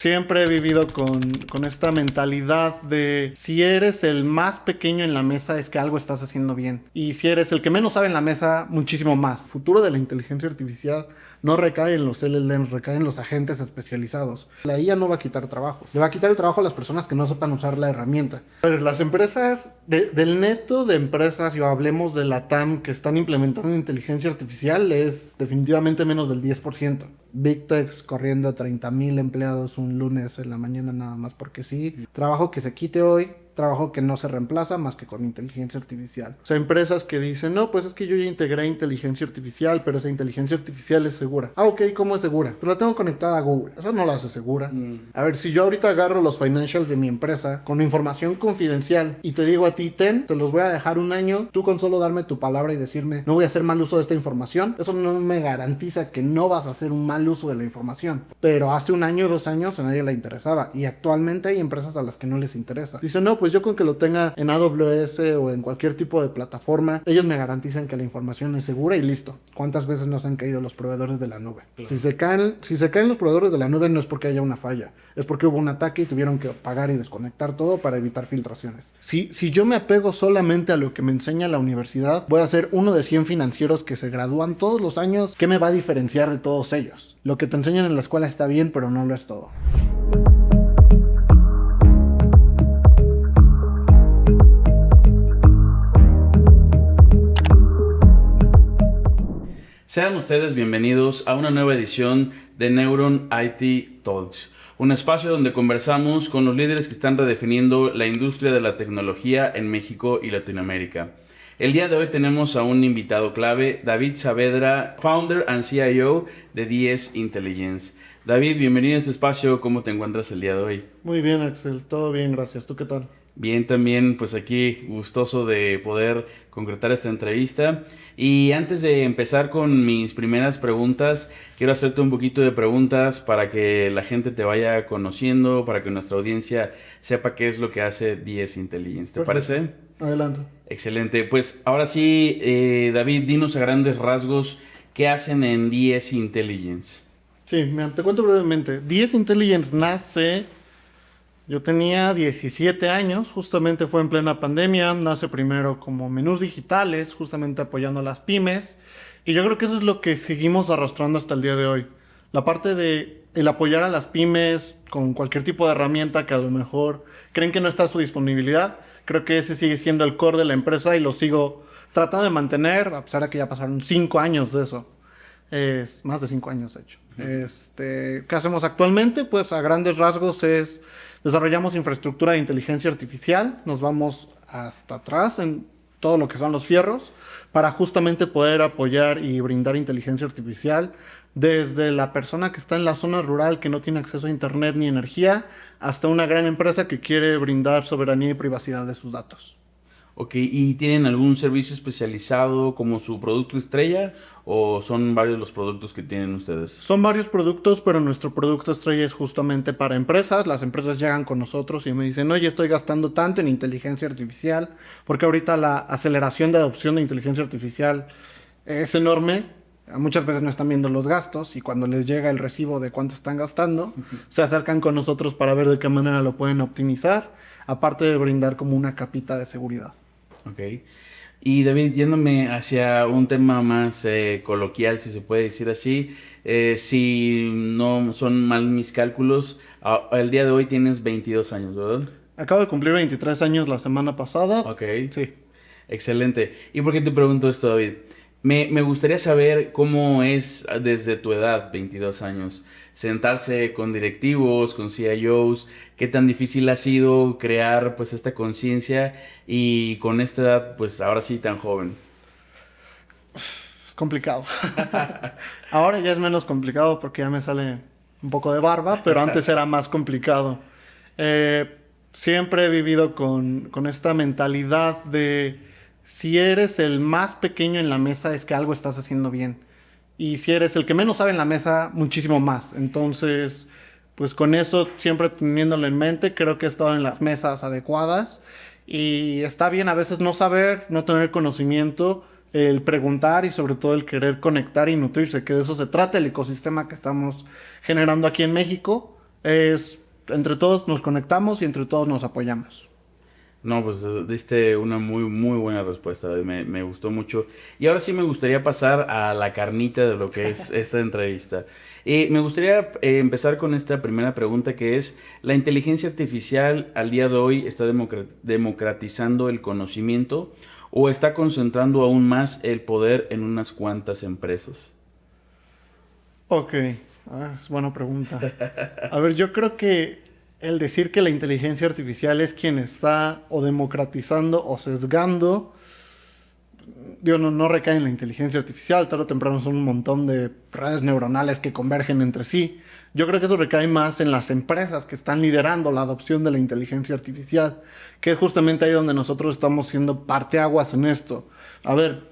Siempre he vivido con esta mentalidad de si eres el más pequeño en la mesa es que algo estás haciendo bien. Y si eres el que menos sabe en la mesa, muchísimo más. El futuro de la inteligencia artificial no recae en los LLMs, recae en los agentes especializados. La IA no va a quitar trabajos. Le va a quitar el trabajo a las personas que no sepan usar la herramienta. Pero las empresas, del neto de empresas, y hablemos de la TAM que están implementando inteligencia artificial, es definitivamente menos del 10%. Big Techs corriendo a 30,000 empleados un lunes en la mañana nada más porque sí. Trabajo que se quite hoy, trabajo que no se reemplaza más que con inteligencia artificial. O sea, empresas que dicen, no, pues es que yo ya integré inteligencia artificial, pero esa inteligencia artificial es segura. Ah, ok, ¿cómo es segura? Pero la tengo conectada a Google. Eso no la hace segura. A ver, si yo ahorita agarro los financials de mi empresa con información confidencial y te digo a ti, te los voy a dejar un año, tú con solo darme tu palabra y decirme, no voy a hacer mal uso de esta información, eso no me garantiza que no vas a hacer un mal uso de la información. Pero hace un año o 2 años a nadie le interesaba y actualmente hay empresas a las que no les interesa. Dicen, no, pues yo con que lo tenga en AWS o en cualquier tipo de plataforma, ellos me garantizan que la información es segura y listo. ¿Cuántas veces nos han caído los proveedores de la nube? Claro. Si se caen los proveedores de la nube no es porque haya una falla, es porque hubo un ataque y tuvieron que apagar y desconectar todo para evitar filtraciones. Si yo me apego solamente a lo que me enseña la universidad, voy a ser uno de 100 financieros que se gradúan todos los años. ¿Qué me va a diferenciar de todos ellos? Lo que te enseñan en la escuela está bien, pero no lo es todo. Sean ustedes bienvenidos a una nueva edición de Neuron IT Talks, un espacio donde conversamos con los líderes que están redefiniendo la industria de la tecnología en México y Latinoamérica. El día de hoy tenemos a un invitado clave, David Saavedra, Founder and CIO de DS Intelligence. David, bienvenido a este espacio. ¿Cómo te encuentras el día de hoy? Muy bien, Axel. Todo bien, gracias. ¿Tú qué tal? Bien, también pues aquí gustoso de poder concretar esta entrevista. Y antes de empezar con mis primeras preguntas, quiero hacerte un poquito de preguntas para que la gente te vaya conociendo, para que nuestra audiencia sepa qué es lo que hace DS Intelligence. ¿Te parece? Adelante. Excelente. Pues ahora sí, David, dinos a grandes rasgos qué hacen en DS Intelligence. Sí, mira, te cuento brevemente. DS Intelligence nace... Yo tenía 17 años, justamente fue en plena pandemia, nace primero como menús digitales, justamente apoyando a las pymes, y yo creo que eso es lo que seguimos arrastrando hasta el día de hoy. La parte de el apoyar a las pymes con cualquier tipo de herramienta que a lo mejor creen que no está a su disponibilidad, creo que ese sigue siendo el core de la empresa y lo sigo tratando de mantener, a pesar de que ya pasaron 5 años de eso. Es más de 5 años, de hecho. ¿Qué hacemos actualmente? Pues a grandes rasgos desarrollamos infraestructura de inteligencia artificial, nos vamos hasta atrás en todo lo que son los fierros, para justamente poder apoyar y brindar inteligencia artificial desde la persona que está en la zona rural que no tiene acceso a internet ni energía, hasta una gran empresa que quiere brindar soberanía y privacidad de sus datos. Ok, ¿y tienen algún servicio especializado como su producto estrella o son varios los productos que tienen ustedes? Son varios productos, pero nuestro producto estrella es justamente para empresas. Las empresas llegan con nosotros y me dicen, oye, estoy gastando tanto en inteligencia artificial, porque ahorita la aceleración de adopción de inteligencia artificial es enorme. Muchas veces no están viendo los gastos y cuando les llega el recibo de cuánto están gastando, se acercan con nosotros para ver de qué manera lo pueden optimizar, aparte de brindar como una capita de seguridad. Ok. Y David, yéndome hacia un tema más coloquial, si se puede decir así, si no son mal mis cálculos, el día de hoy tienes 22 años, ¿verdad? Acabo de cumplir 23 años la semana pasada. Ok. Sí. Excelente. ¿Y por qué te pregunto esto, David? Me gustaría saber cómo es desde tu edad, 22 años, sentarse con directivos, con CIOs, qué tan difícil ha sido crear pues esta conciencia y con esta edad pues ahora sí tan joven. Es complicado. Ahora ya es menos complicado porque ya me sale un poco de barba, pero antes era más complicado. Siempre he vivido con esta mentalidad de si eres el más pequeño en la mesa es que algo estás haciendo bien. Y si eres el que menos sabe en la mesa, muchísimo más. Entonces, pues con eso siempre teniéndolo en mente, creo que he estado en las mesas adecuadas. Y está bien a veces no saber, no tener conocimiento, el preguntar y sobre todo el querer conectar y nutrirse, que de eso se trata el ecosistema que estamos generando aquí en México. Es, entre todos nos conectamos y entre todos nos apoyamos. No, pues diste una muy, muy buena respuesta. Me gustó mucho. Y ahora sí me gustaría pasar a la carnita de lo que es esta entrevista. Me gustaría empezar con esta primera pregunta que es, ¿la inteligencia artificial al día de hoy está democratizando el conocimiento o está concentrando aún más el poder en unas cuantas empresas? Ok, es buena pregunta. A ver, yo creo que el decir que la inteligencia artificial es quien está o democratizando o sesgando, digo, no recae en la inteligencia artificial, tarde o temprano son un montón de redes neuronales que convergen entre sí. Yo creo que eso recae más en las empresas que están liderando la adopción de la inteligencia artificial, que es justamente ahí donde nosotros estamos siendo parteaguas en esto. A ver,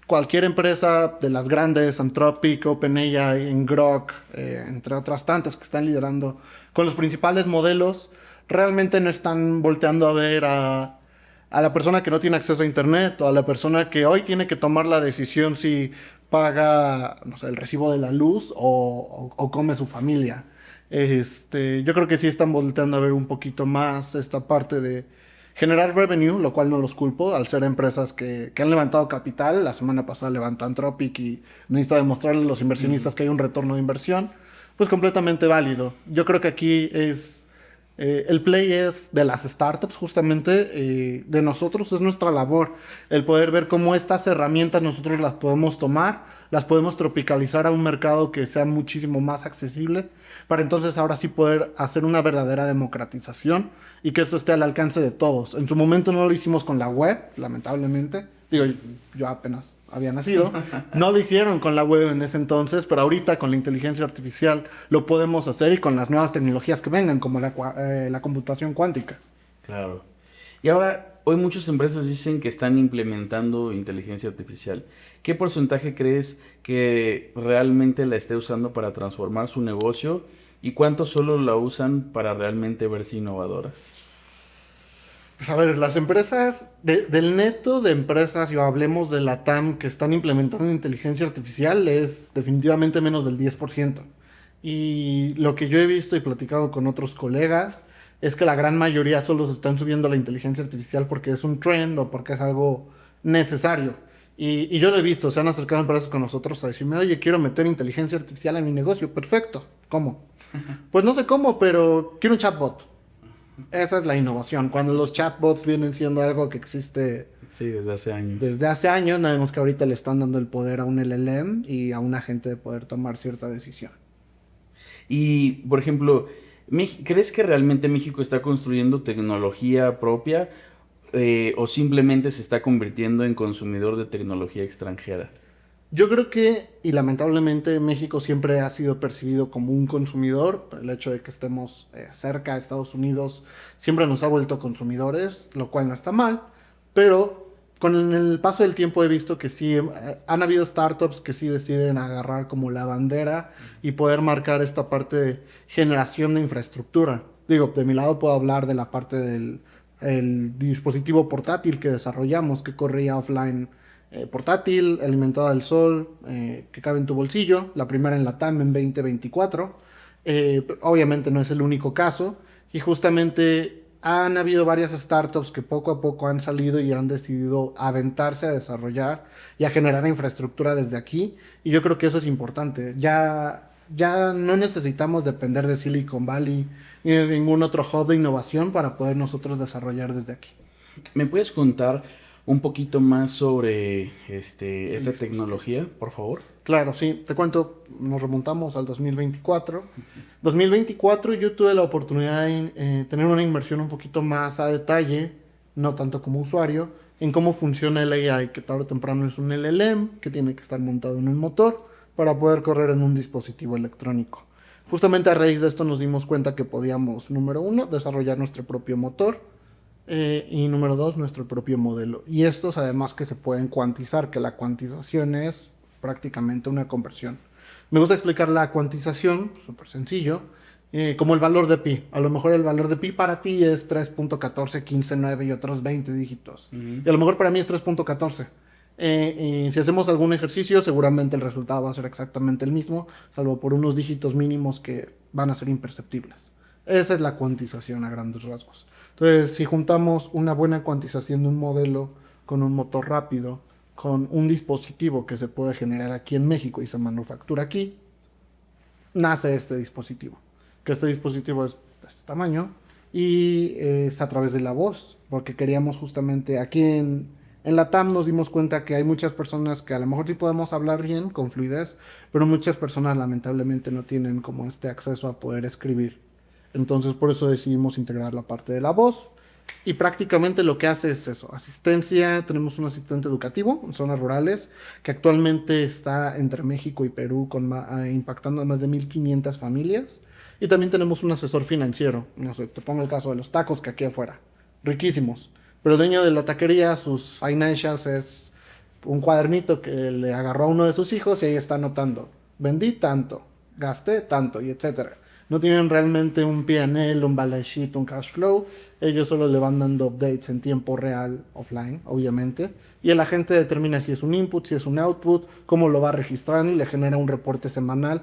cualquier empresa de las grandes, Anthropic, OpenAI, Grok, entre otras tantas que están liderando con los principales modelos, realmente no están volteando a ver a la persona que no tiene acceso a internet o a la persona que hoy tiene que tomar la decisión si paga, no sé, el recibo de la luz o come su familia. Yo creo que sí están volteando a ver un poquito más esta parte de generar revenue, lo cual no los culpo, al ser empresas que han levantado capital. La semana pasada levantó Anthropic y necesita demostrarle a los inversionistas que hay un retorno de inversión, pues completamente válido. Yo creo que aquí es el play es de las startups, justamente de nosotros, es nuestra labor el poder ver cómo estas herramientas nosotros las podemos tomar, las podemos tropicalizar a un mercado que sea muchísimo más accesible, para entonces ahora sí poder hacer una verdadera democratización y que esto esté al alcance de todos. En su momento no lo hicimos con la web, lamentablemente, digo, yo apenas había nacido. No lo hicieron con la web en ese entonces, pero ahorita con la inteligencia artificial lo podemos hacer y con las nuevas tecnologías que vengan, como la computación cuántica. Claro. Y ahora, hoy muchas empresas dicen que están implementando inteligencia artificial. ¿Qué porcentaje crees que realmente la esté usando para transformar su negocio y cuánto solo la usan para realmente verse innovadoras? Pues a ver, las empresas, del neto de empresas, y hablemos de la TAM que están implementando inteligencia artificial, es definitivamente menos del 10%. Y lo que yo he visto y platicado con otros colegas es que la gran mayoría solo se están subiendo a la inteligencia artificial porque es un trend o porque es algo necesario. Y yo lo he visto, se han acercado empresas con nosotros a decirme, oye, quiero meter inteligencia artificial en mi negocio. Perfecto. ¿Cómo? Pues no sé cómo, pero quiero un chatbot. Esa es la innovación. Cuando los chatbots vienen siendo algo que existe Sí, desde hace años. desde hace años, nada más que ahorita le están dando el poder a un LLM y a un agente de poder tomar cierta decisión. Y, por ejemplo, ¿crees que realmente México está construyendo tecnología propia o simplemente se está convirtiendo en consumidor de tecnología extranjera? Yo creo que, y lamentablemente, México siempre ha sido percibido como un consumidor. El hecho de que estemos cerca de Estados Unidos siempre nos ha vuelto consumidores, lo cual no está mal, pero con el paso del tiempo he visto que sí, han habido startups que sí deciden agarrar como la bandera y poder marcar esta parte de generación de infraestructura. Digo, de mi lado puedo hablar de la parte del el dispositivo portátil que desarrollamos, que corría offline, portátil, alimentada del sol, que cabe en tu bolsillo, la primera en la TAM en 2024. Obviamente no es el único caso, y justamente han habido varias startups que poco a poco han salido y han decidido aventarse a desarrollar y a generar infraestructura desde aquí, y yo creo que eso es importante. Ya no necesitamos depender de Silicon Valley ni de ningún otro hub de innovación para poder nosotros desarrollar desde aquí. ¿Me puedes contar un poquito más sobre esta tecnología, por favor? Claro, sí, te cuento, nos remontamos al 2024. 2024 yo tuve la oportunidad de tener una inversión un poquito más a detalle, no tanto como usuario, en cómo funciona el AI, que tarde o temprano es un LLM, que tiene que estar montado en un motor para poder correr en un dispositivo electrónico. Justamente a raíz de esto nos dimos cuenta que podíamos, número uno, desarrollar nuestro propio motor, y número dos, nuestro propio modelo. Y estos además que se pueden cuantizar, que la cuantización es prácticamente una conversión. Me gusta explicar la cuantización, súper sencillo, como el valor de pi. A lo mejor el valor de pi para ti es 3.14, 15, 9 y otros 20 dígitos. Y a lo mejor para mí es 3.14. Si hacemos algún ejercicio, seguramente el resultado va a ser exactamente el mismo, salvo por unos dígitos mínimos que van a ser imperceptibles. Esa es la cuantización a grandes rasgos. Entonces, si juntamos una buena cuantización de un modelo con un motor rápido, con un dispositivo que se puede generar aquí en México y se manufactura aquí, nace este dispositivo. Que este dispositivo es de este tamaño y es a través de la voz, porque queríamos justamente aquí en la TAM nos dimos cuenta que hay muchas personas que a lo mejor sí podemos hablar bien, con fluidez, pero muchas personas lamentablemente no tienen como este acceso a poder escribir. Entonces por eso decidimos integrar la parte de la voz. Y prácticamente lo que hace es eso, asistencia, tenemos un asistente educativo en zonas rurales que actualmente está entre México y Perú impactando a más de 1,500 familias. Y también tenemos un asesor financiero, no sé, te pongo el caso de los tacos que aquí afuera, riquísimos. Pero el dueño de la taquería, sus financials es un cuadernito que le agarró a uno de sus hijos y ahí está anotando, vendí tanto, gasté tanto y etcétera. No tienen realmente un P&L, un balance sheet, un cash flow. Ellos solo le van dando updates en tiempo real, offline, obviamente. Y el agente determina si es un input, si es un output, cómo lo va registrando y le genera un reporte semanal.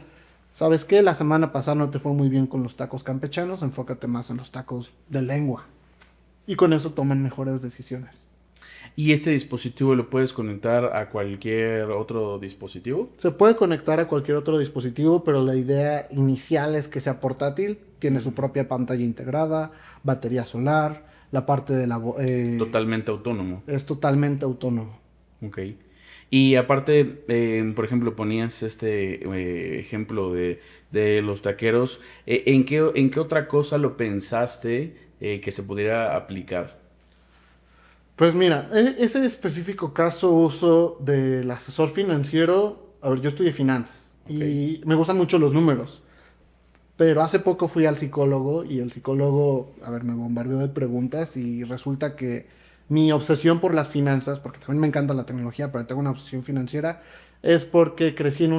¿Sabes qué? La semana pasada no te fue muy bien con los tacos campechanos, enfócate más en los tacos de lengua. Y con eso toman mejores decisiones. ¿Y este dispositivo lo puedes conectar a cualquier otro dispositivo? Se puede conectar a cualquier otro dispositivo, pero la idea inicial es que sea portátil. Tiene su propia pantalla integrada, batería solar, la parte de la... Totalmente autónomo. es totalmente autónomo. Ok. Y aparte, por ejemplo, ponías este ejemplo de los taqueros. ¿En qué otra cosa lo pensaste que se pudiera aplicar? Pues mira, ese específico caso uso del asesor financiero, a ver, yo estudié finanzas Ok. y me gustan mucho los números, pero hace poco fui al psicólogo y el psicólogo, a ver, me bombardeó de preguntas y resulta que mi obsesión por las finanzas, porque también me encanta la tecnología, pero tengo una obsesión financiera, es porque crecí en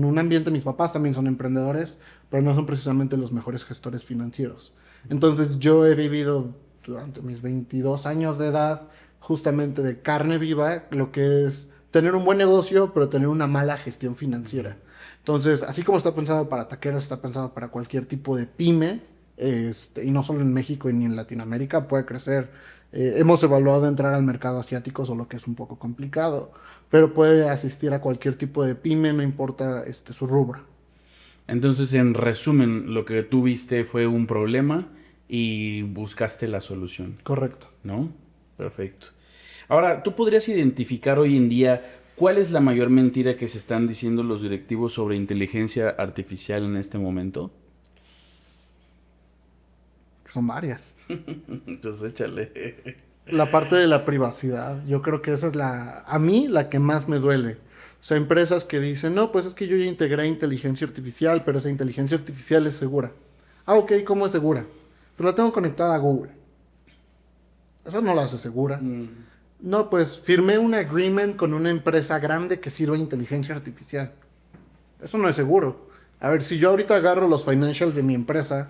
un ambiente, mis papás también son emprendedores, pero no son precisamente los mejores gestores financieros. Entonces yo he vivido durante mis 22 años de edad justamente de carne viva lo que es tener un buen negocio, pero tener una mala gestión financiera. Entonces, así como está pensado para taqueros, está pensado para cualquier tipo de pyme, y no solo en México ni en Latinoamérica, puede crecer. Hemos evaluado entrar al mercado asiático, solo que es un poco complicado, pero puede asistir a cualquier tipo de pyme, no importa su rubro. Entonces, en resumen, lo que tú viste fue un problema y buscaste la solución, Correcto. ¿no? Perfecto. Ahora, ¿tú podrías identificar hoy en día cuál es la mayor mentira que se están diciendo los directivos sobre inteligencia artificial en este momento? Son varias. Entonces, échale. La parte de la privacidad, yo creo que esa es a mí, la que más me duele. O sea, empresas que dicen, no, pues es que yo ya integré inteligencia artificial, pero esa inteligencia artificial es segura. Ah, ok, ¿cómo es segura? Pero la tengo conectada a Google. Eso no la hace segura. Mm, No, pues firmé un agreement con una empresa grande que sirve inteligencia artificial. Eso no es seguro. A ver, si yo ahorita agarro los financials de mi empresa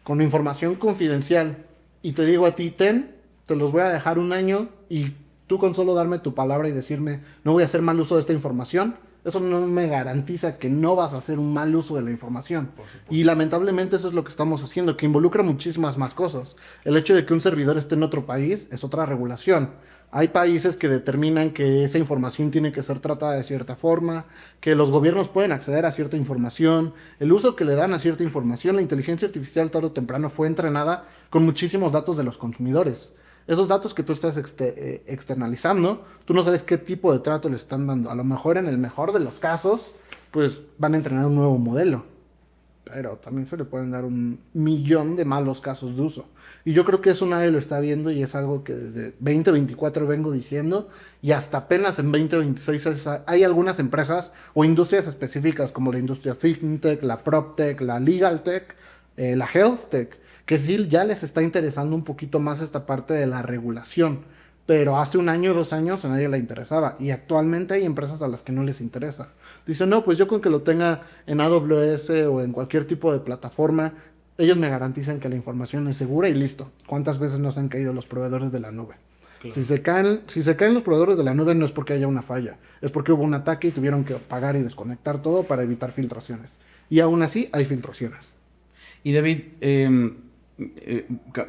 con información confidencial y te digo a ti, te los voy a dejar un año y tú con solo darme tu palabra y decirme, no voy a hacer mal uso de esta información, eso no me garantiza que no vas a hacer un mal uso de la información. Y lamentablemente eso es lo que estamos haciendo, que involucra muchísimas más cosas. El hecho de que un servidor esté en otro país es otra regulación. Hay países que determinan que esa información tiene que ser tratada de cierta forma, que los gobiernos pueden acceder a cierta información, el uso que le dan a cierta información. La inteligencia artificial tarde o temprano fue entrenada con muchísimos datos de los consumidores. Esos datos que tú estás externalizando, tú no sabes qué tipo de trato le están dando. A lo mejor en el mejor de los casos, pues van a entrenar un nuevo modelo. Pero también se le pueden dar 1,000,000 de malos casos de uso. Y yo creo que eso nadie lo está viendo y es algo que desde 2024 vengo diciendo y hasta apenas en 2026 hay algunas empresas o industrias específicas como la industria fintech, la proptech, la legal tech, la health tech, que sí ya les está interesando un poquito más esta parte de la regulación. Pero hace un año o 2 años a nadie le interesaba y actualmente hay empresas a las que no les interesa. Dicen, no, pues yo con que lo tenga en AWS o en cualquier tipo de plataforma, ellos me garantizan que la información es segura y listo. ¿Cuántas veces nos han caído los proveedores de la nube? Claro. Si se caen los proveedores de la nube no es porque haya una falla, es porque hubo un ataque y tuvieron que apagar y desconectar todo para evitar filtraciones. Y aún así hay filtraciones. Y David,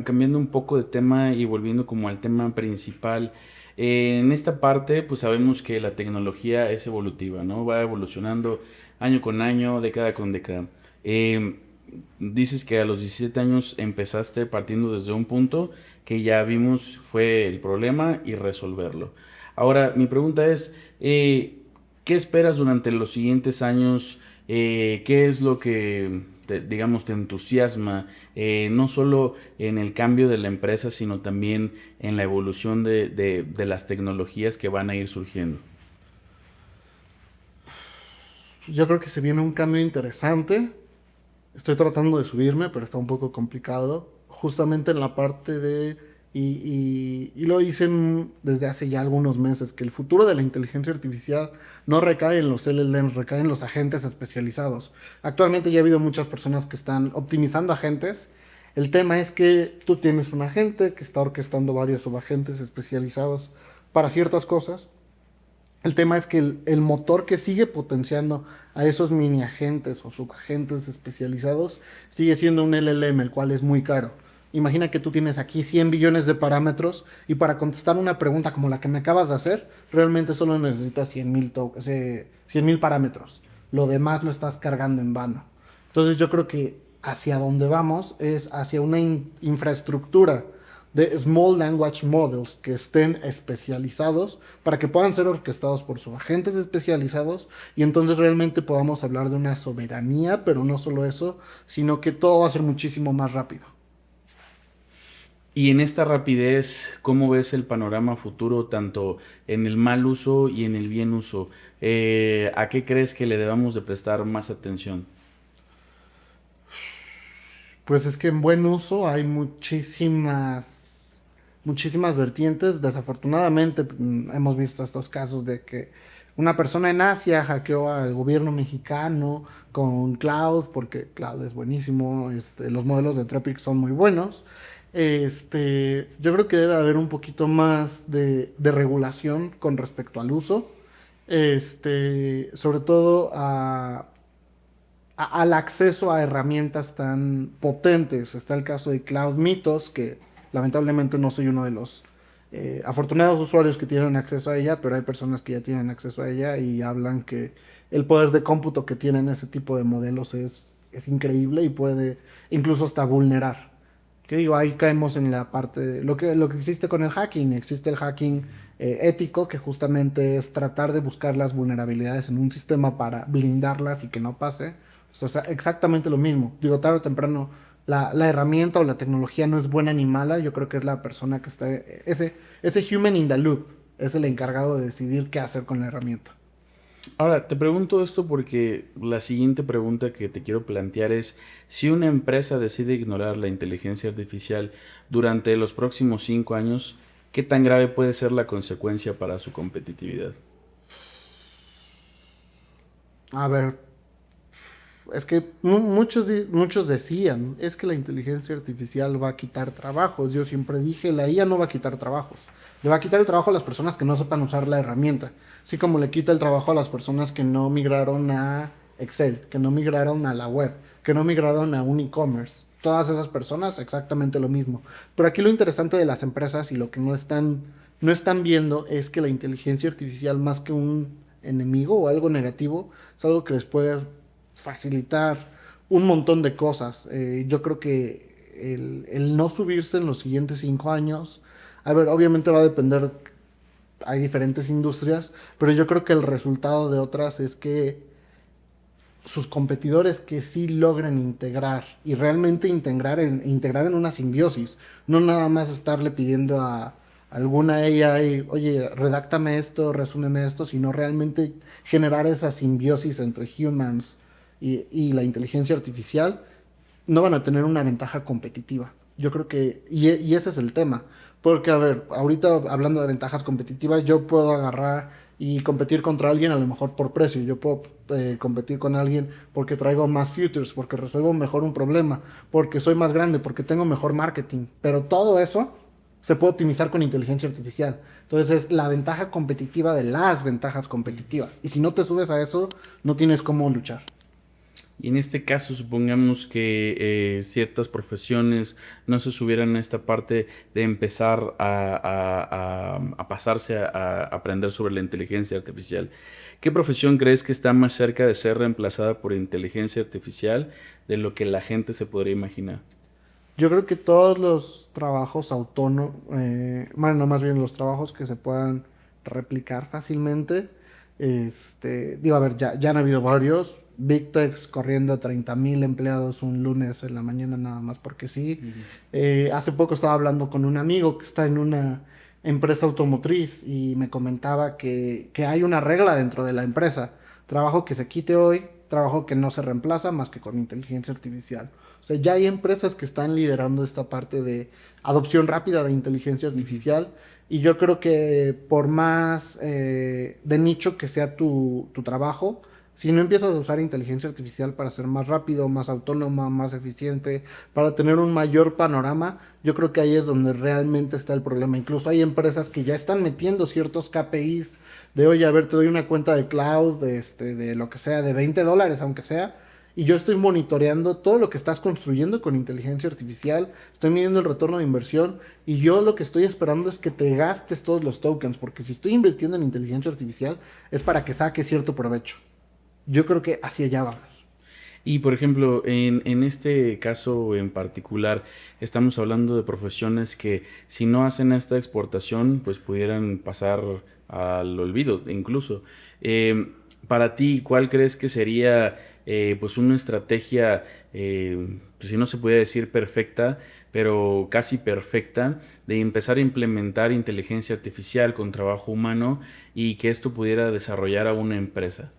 cambiando un poco de tema y volviendo como al tema principal, en esta parte pues sabemos que la tecnología es evolutiva, ¿no? Va evolucionando año con año, década con década. Eh, Dices que a los 17 años empezaste partiendo desde un punto que ya vimos fue el problema y resolverlo. Ahora, mi pregunta es, ¿qué esperas durante los siguientes años? ¿Qué es lo que, digamos, te entusiasma? No solo en el cambio de la empresa, sino también en la evolución de las tecnologías que van a ir surgiendo. Yo creo que se viene un cambio interesante. Estoy tratando de subirme, pero está un poco complicado. Justamente en la parte de... Y lo dicen desde hace ya algunos meses, que el futuro de la inteligencia artificial no recae en los LLMs, recae en los agentes especializados. Actualmente ya ha habido muchas personas que están optimizando agentes. El tema es que tú tienes un agente que está orquestando varios subagentes especializados para ciertas cosas. El tema es que el motor que sigue potenciando a esos mini agentes o subagentes especializados sigue siendo un LLM, el cual es muy caro. Imagina que tú tienes aquí 100 billones de parámetros y para contestar una pregunta como la que me acabas de hacer, realmente solo necesitas 100,000 parámetros. Lo demás lo estás cargando en vano. Entonces yo creo que hacia donde vamos es hacia una infraestructura de Small Language Models que estén especializados para que puedan ser orquestados por sus agentes especializados y entonces realmente podamos hablar de una soberanía, pero no solo eso, sino que todo va a ser muchísimo más rápido. Y en esta rapidez, ¿cómo ves el panorama futuro tanto en el mal uso y en el bien uso? ¿A qué crees que le debamos de prestar más atención? Pues es que en buen uso hay muchísimas vertientes. Desafortunadamente hemos visto estos casos de que una persona en Asia hackeó al gobierno mexicano con Cloud, porque Cloud es buenísimo, los modelos de Tropic son muy buenos. Yo creo que debe haber un poquito más de regulación con respecto al uso, sobre todo al acceso a herramientas tan potentes. Está el caso de Cloud Mythos, que lamentablemente no soy uno de los afortunados usuarios que tienen acceso a ella, pero hay personas que ya tienen acceso a ella y hablan que el poder de cómputo que tienen ese tipo de modelos es increíble y puede incluso hasta vulnerar. Que digo, ahí caemos en la parte de lo que existe con el hacking. Existe el hacking ético, que justamente es tratar de buscar las vulnerabilidades en un sistema para blindarlas y que no pase. O sea, exactamente lo mismo. Digo, tarde o temprano, la herramienta o la tecnología no es buena ni mala. Yo creo que es la persona que está, ese human in the loop, es el encargado de decidir qué hacer con la herramienta. Ahora, te pregunto esto porque la siguiente pregunta que te quiero plantear es, si una empresa decide ignorar la inteligencia artificial durante los próximos 5 años, ¿qué tan grave puede ser la consecuencia para su competitividad? A ver, es que muchos decían, es que la inteligencia artificial va a quitar trabajos. Yo siempre dije, la IA no va a quitar trabajos. Le va a quitar el trabajo a las personas que no sepan usar la herramienta. Así como le quita el trabajo a las personas que no migraron a Excel, que no migraron a la web, que no migraron a un e-commerce. Todas esas personas exactamente lo mismo. Pero aquí lo interesante de las empresas y lo que no están viendo es que la inteligencia artificial, más que un enemigo o algo negativo, es algo que les puede facilitar un montón de cosas. Yo creo que el no subirse en los siguientes 5 años, a ver, obviamente va a depender, hay diferentes industrias, pero yo creo que el resultado de otras es que sus competidores que sí logren integrar y realmente integrar en una simbiosis, no nada más estarle pidiendo a alguna AI, oye, redáctame esto, resúmeme esto, sino realmente generar esa simbiosis entre humans y la inteligencia artificial, no van a tener una ventaja competitiva. Yo creo que, y ese es el tema, porque a ver, ahorita hablando de ventajas competitivas, yo puedo agarrar y competir contra alguien a lo mejor por precio, yo puedo competir con alguien porque traigo más features, porque resuelvo mejor un problema, porque soy más grande, porque tengo mejor marketing, pero todo eso se puede optimizar con inteligencia artificial. Entonces es la ventaja competitiva de las ventajas competitivas. Y si no te subes a eso, no tienes cómo luchar. Y en este caso, supongamos que ciertas profesiones no se subieran a esta parte de empezar a pasarse a aprender sobre la inteligencia artificial. ¿Qué profesión crees que está más cerca de ser reemplazada por inteligencia artificial de lo que la gente se podría imaginar? Yo creo que todos los trabajos autónomos, bueno, no, más bien los trabajos que se puedan replicar fácilmente, digo, a ver, ya han habido varios, Big Techs corriendo a 30,000 empleados un lunes en la mañana nada más porque sí. Hace poco estaba hablando con un amigo que está en una empresa automotriz y me comentaba que hay una regla dentro de la empresa, trabajo que se quite hoy, trabajo que no se reemplaza más que con inteligencia artificial. O sea, ya hay empresas que están liderando esta parte de adopción rápida de inteligencia artificial y yo creo que por más de nicho que sea tu trabajo, si no empiezas a usar inteligencia artificial para ser más rápido, más autónoma, más eficiente, para tener un mayor panorama, yo creo que ahí es donde realmente está el problema. Incluso hay empresas que ya están metiendo ciertos KPIs de, oye, a ver, te doy una cuenta de cloud, de lo que sea, de $20, aunque sea, y yo estoy monitoreando todo lo que estás construyendo con inteligencia artificial, estoy midiendo el retorno de inversión y yo lo que estoy esperando es que te gastes todos los tokens, porque si estoy invirtiendo en inteligencia artificial es para que saque cierto provecho. Yo creo que hacia allá vamos. Y por ejemplo, en este caso en particular, estamos hablando de profesiones que si no hacen esta exportación, pues pudieran pasar al olvido incluso. Para ti, ¿cuál crees que sería pues una estrategia, pues si no se puede decir perfecta, pero casi perfecta, de empezar a implementar inteligencia artificial con trabajo humano y que esto pudiera desarrollar a una empresa?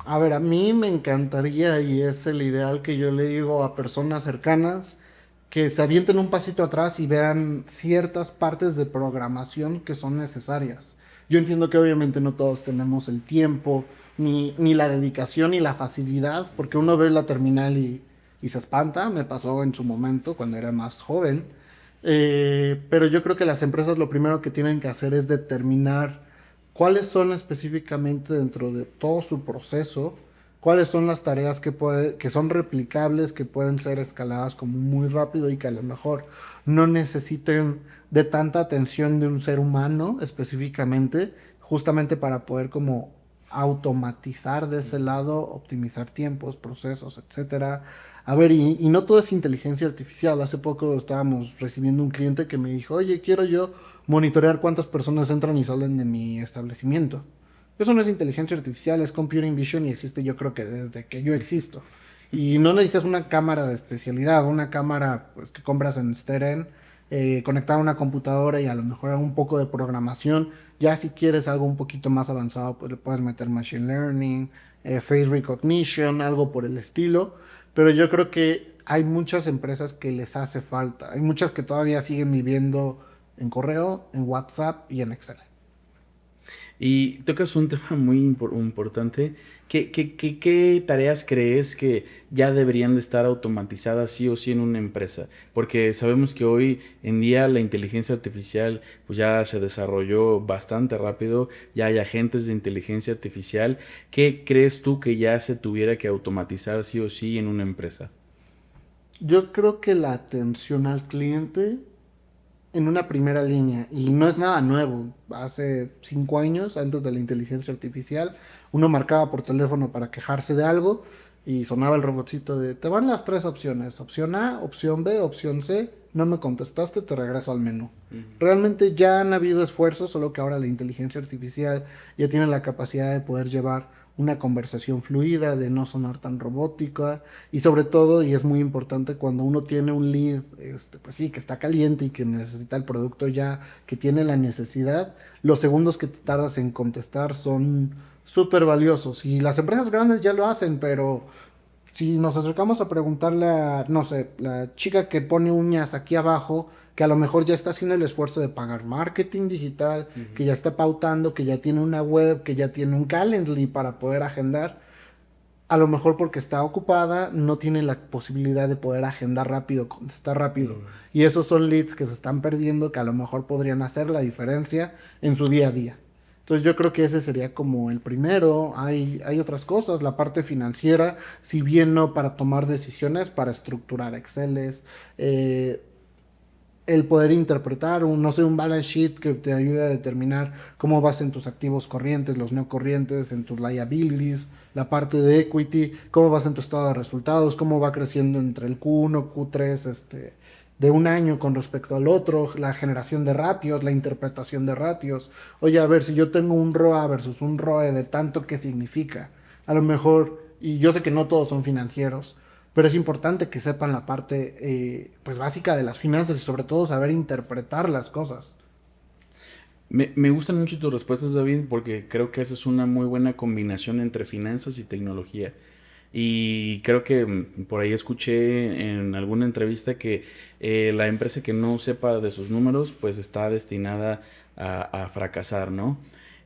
A ver, a mí me encantaría y es el ideal que yo le digo a personas cercanas que se avienten un pasito atrás y vean ciertas partes de programación que son necesarias. Yo entiendo que obviamente no todos tenemos el tiempo, ni la dedicación, ni la facilidad, porque uno ve la terminal y se espanta. Me pasó en su momento cuando era más joven. Pero yo creo que las empresas lo primero que tienen que hacer es determinar cuáles son específicamente dentro de todo su proceso, cuáles son las tareas que son replicables, que pueden ser escaladas como muy rápido y que a lo mejor no necesiten de tanta atención de un ser humano específicamente, justamente para poder como automatizar de ese lado, optimizar tiempos, procesos, etcétera. A ver, y no todo es inteligencia artificial. Hace poco estábamos recibiendo un cliente que me dijo, oye, quiero yo monitorear cuántas personas entran y salen de mi establecimiento. Eso no es inteligencia artificial, es computing vision y existe yo creo que desde que yo existo. Y no necesitas una cámara de especialidad, una cámara pues, que compras en Steren, conectada a una computadora y a lo mejor un poco de programación. Ya si quieres algo un poquito más avanzado, pues le puedes meter machine learning, face recognition, algo por el estilo. Pero yo creo que hay muchas empresas que les hace falta. Hay muchas que todavía siguen viviendo en correo, en WhatsApp y en Excel. Y tocas un tema muy importante. ¿Qué tareas crees que ya deberían de estar automatizadas sí o sí en una empresa? Porque sabemos que hoy en día la inteligencia artificial pues ya se desarrolló bastante rápido, ya hay agentes de inteligencia artificial. ¿Qué crees tú que ya se tuviera que automatizar sí o sí en una empresa? Yo creo que la atención al cliente en una primera línea, y no es nada nuevo, hace 5 años, antes de la inteligencia artificial, uno marcaba por teléfono para quejarse de algo y sonaba el robotcito de, te van las tres opciones, opción A, opción B, opción C, no me contestaste, te regreso al menú. Realmente ya han habido esfuerzos, solo que ahora la inteligencia artificial ya tiene la capacidad de poder llevar una conversación fluida, de no sonar tan robótica y sobre todo, y es muy importante cuando uno tiene un lead, pues sí, que está caliente y que necesita el producto ya, que tiene la necesidad, los segundos que te tardas en contestar son súper valiosos y las empresas grandes ya lo hacen, pero si nos acercamos a preguntarle a, no sé, la chica que pone uñas aquí abajo, que a lo mejor ya está haciendo el esfuerzo de pagar marketing digital, que ya está pautando, que ya tiene una web, que ya tiene un Calendly para poder agendar, A lo mejor porque está ocupada, no tiene la posibilidad de poder agendar rápido, contestar rápido. Y esos son leads que se están perdiendo, que a lo mejor podrían hacer la diferencia en su día a día. Entonces yo creo que ese sería como el primero. Hay otras cosas, la parte financiera, si bien no para tomar decisiones, para estructurar Exceles, eh, el poder interpretar un, no sé, un balance sheet que te ayude a determinar cómo vas en tus activos corrientes, los no corrientes, en tus liabilities, la parte de equity, cómo vas en tu estado de resultados, cómo va creciendo entre el Q1, Q3, de un año con respecto al otro, la generación de ratios, la interpretación de ratios. Oye, a ver, si yo tengo un ROA versus un ROE de tanto, ¿qué significa? A lo mejor, y yo sé que no todos son financieros, pero es importante que sepan la parte pues básica de las finanzas y sobre todo saber interpretar las cosas. Me gustan mucho tus respuestas, David, porque creo que esa es una muy buena combinación entre finanzas y tecnología. Y creo que por ahí escuché en alguna entrevista que la empresa que no sepa de sus números, pues está destinada a fracasar, ¿no?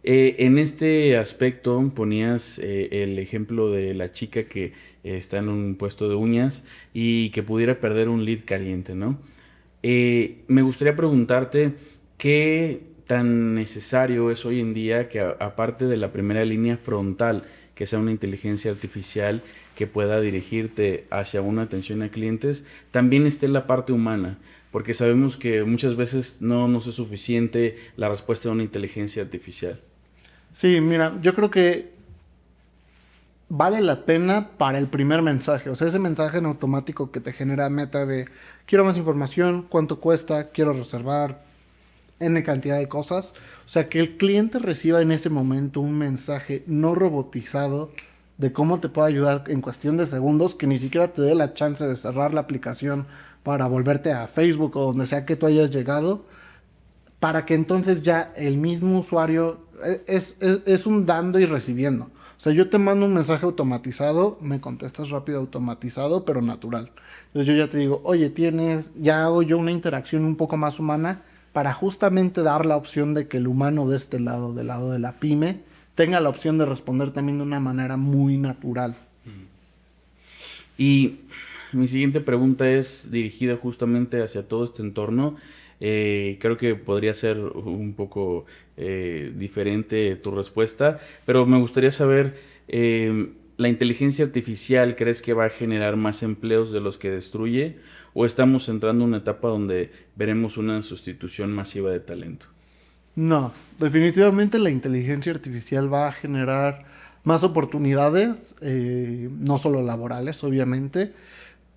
En este aspecto ponías el ejemplo de la chica que está en un puesto de uñas y que pudiera perder un lead caliente, ¿no? Me gustaría preguntarte qué tan necesario es hoy en día que aparte de la primera línea frontal, que sea una inteligencia artificial que pueda dirigirte hacia una atención a clientes, también esté la parte humana, porque sabemos que muchas veces no nos es suficiente la respuesta de una inteligencia artificial. Sí, mira, yo creo que vale la pena para el primer mensaje, o sea, ese mensaje en automático que te genera meta de quiero más información, cuánto cuesta, quiero reservar, N cantidad de cosas. O sea, que el cliente reciba en ese momento un mensaje no robotizado de cómo te puede ayudar en cuestión de segundos, que ni siquiera te dé la chance de cerrar la aplicación para volverte a Facebook o donde sea que tú hayas llegado, para que entonces ya el mismo usuario es un dando y recibiendo. O sea, yo te mando un mensaje automatizado, me contestas rápido automatizado, pero natural. Entonces yo ya te digo, oye, ya hago yo una interacción un poco más humana para justamente dar la opción de que el humano de este lado, del lado de la pyme, tenga la opción de responder también de una manera muy natural. Y mi siguiente pregunta es dirigida justamente hacia todo este entorno. Creo que podría ser un poco diferente tu respuesta, pero me gustaría saber, ¿la inteligencia artificial crees que va a generar más empleos de los que destruye? ¿O estamos entrando en una etapa donde veremos una sustitución masiva de talento? No, definitivamente la inteligencia artificial va a generar más oportunidades, no solo laborales, obviamente,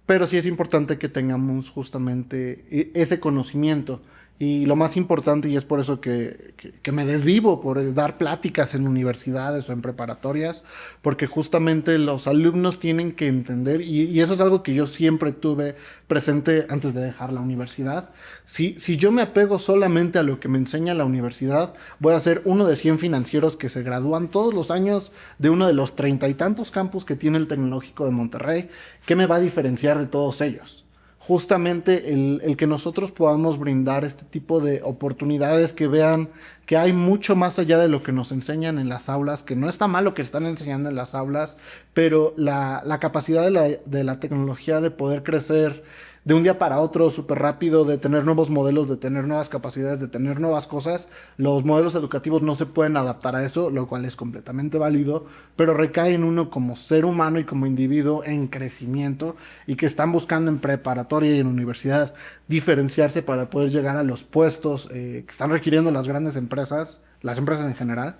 pero sí es importante que tengamos justamente ese conocimiento. Y lo más importante, y es por eso que me desvivo por dar pláticas en universidades o en preparatorias, porque justamente los alumnos tienen que entender, y eso es algo que yo siempre tuve presente antes de dejar la universidad. Si yo me apego solamente a lo que me enseña la universidad, voy a ser uno de 100 financieros que se gradúan todos los años de uno de los 30 y tantos campus que tiene el Tecnológico de Monterrey. ¿Qué me va a diferenciar de todos ellos? Justamente el que nosotros podamos brindar este tipo de oportunidades, que vean que hay mucho más allá de lo que nos enseñan en las aulas, que no está mal lo que están enseñando en las aulas, pero la capacidad de la tecnología de poder crecer de un día para otro súper rápido, de tener nuevos modelos, de tener nuevas capacidades, de tener nuevas cosas. Los modelos educativos no se pueden adaptar a eso, lo cual es completamente válido, pero recae en uno como ser humano y como individuo en crecimiento, y que están buscando en preparatoria y en universidad diferenciarse para poder llegar a los puestos que están requiriendo las grandes empresas, las empresas en general.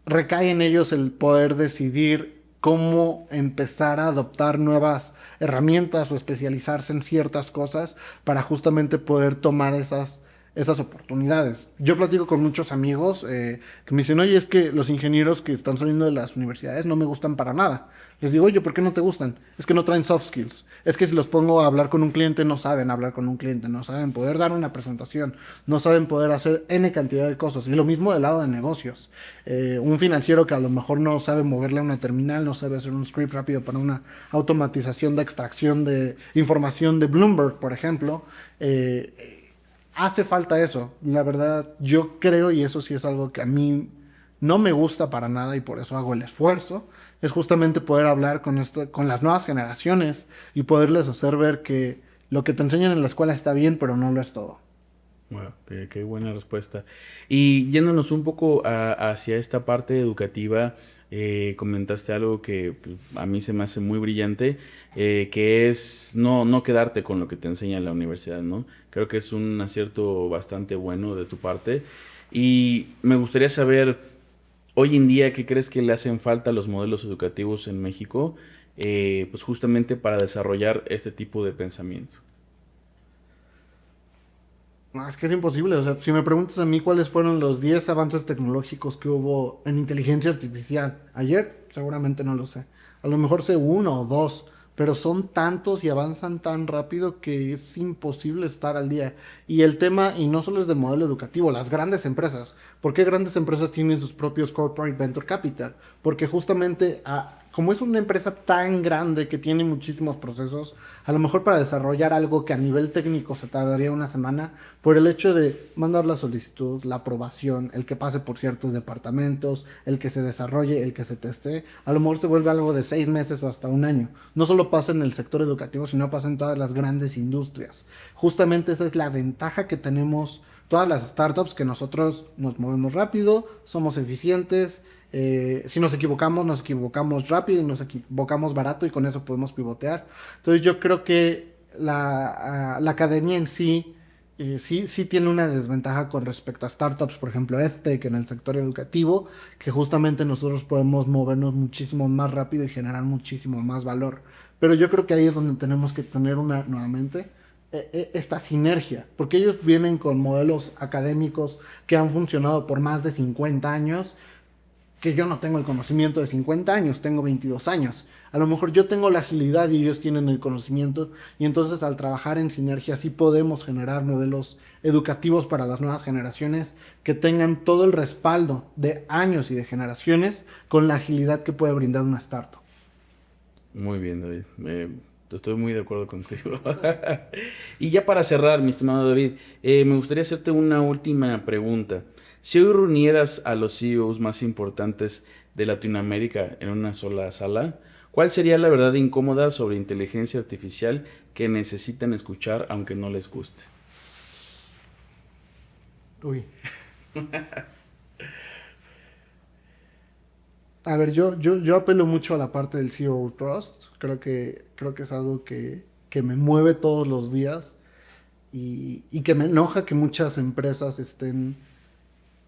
Recae en ellos el poder decidir cómo empezar a adoptar nuevas herramientas o especializarse en ciertas cosas para justamente poder tomar esas oportunidades. Yo platico con muchos amigos que me dicen, oye, es que los ingenieros que están saliendo de las universidades no me gustan para nada. Les digo, oye, ¿por qué no te gustan? Es que no traen soft skills. Es que si los pongo a hablar con un cliente, no saben hablar con un cliente, no saben poder dar una presentación, no saben poder hacer N cantidad de cosas. Y lo mismo del lado de negocios. Un financiero que a lo mejor no sabe moverle a una terminal, no sabe hacer un script rápido para una automatización de extracción de información de Bloomberg, por ejemplo. Hace falta eso. La verdad, yo creo, y eso sí es algo que a mí no me gusta para nada y por eso hago el esfuerzo, es justamente poder hablar con las nuevas generaciones y poderles hacer ver que lo que te enseñan en la escuela está bien, pero no lo es todo. Bueno, qué buena respuesta. Y yéndonos un poco hacia esta parte educativa, comentaste algo que pues, a mí se me hace muy brillante, que es no quedarte con lo que te enseña en la universidad, ¿no? Creo que es un acierto bastante bueno de tu parte. Y me gustaría saber, hoy en día, ¿qué crees que le hacen falta a los modelos educativos en México? Pues justamente para desarrollar este tipo de pensamiento. No, es que es imposible. O sea, si me preguntas a mí cuáles fueron los 10 avances tecnológicos que hubo en inteligencia artificial ayer, seguramente no lo sé. A lo mejor sé uno o dos, pero son tantos y avanzan tan rápido que es imposible estar al día. Y el tema, y no solo es del modelo educativo, las grandes empresas. ¿Por qué grandes empresas tienen sus propios corporate venture capital? Porque justamente como es una empresa tan grande que tiene muchísimos procesos, a lo mejor para desarrollar algo que a nivel técnico se tardaría una semana, por el hecho de mandar la solicitud, la aprobación, el que pase por ciertos departamentos, el que se desarrolle, el que se teste, a lo mejor se vuelve algo de 6 meses o hasta un año. No solo pasa en el sector educativo, sino pasa en todas las grandes industrias. Justamente esa es la ventaja que tenemos todas las startups, que nosotros nos movemos rápido, somos eficientes. Si nos equivocamos rápido y nos equivocamos barato y con eso podemos pivotear. Entonces yo creo que la academia en sí, sí tiene una desventaja con respecto a startups, por ejemplo, EdTech en el sector educativo, que justamente nosotros podemos movernos muchísimo más rápido y generar muchísimo más valor. Pero yo creo que ahí es donde tenemos que tener nuevamente esta sinergia, porque ellos vienen con modelos académicos que han funcionado por más de 50 años, que yo no tengo el conocimiento de 50 años, tengo 22 años. A lo mejor yo tengo la agilidad y ellos tienen el conocimiento, y entonces al trabajar en sinergia sí podemos generar modelos educativos para las nuevas generaciones que tengan todo el respaldo de años y de generaciones con la agilidad que puede brindar una startup. Muy bien, David. Estoy muy de acuerdo contigo. Y ya para cerrar, mi estimado David, me gustaría hacerte una última pregunta. Si hoy reunieras a los CEOs más importantes de Latinoamérica en una sola sala, ¿cuál sería la verdad incómoda sobre inteligencia artificial que necesitan escuchar aunque no les guste? Uy. A ver, yo apelo mucho a la parte del Zero Trust. Creo que es algo que me mueve todos los días y que me enoja que muchas empresas estén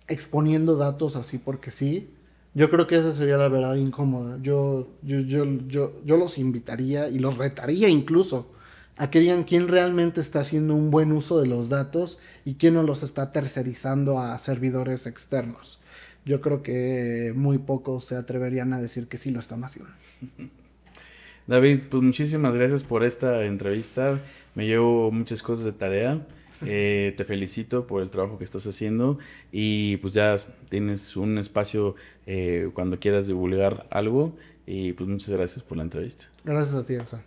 exponiendo datos así porque sí. Yo creo que esa sería la verdad incómoda. Yo los invitaría y los retaría incluso a que digan quién realmente está haciendo un buen uso de los datos y quién no los está tercerizando a servidores externos. Yo creo que muy pocos se atreverían a decir que sí lo están haciendo. David, pues muchísimas gracias por esta entrevista. Me llevo muchas cosas de tarea. Te felicito por el trabajo que estás haciendo y pues ya tienes un espacio cuando quieras divulgar algo y pues muchas gracias por la entrevista. Gracias a ti, Osa.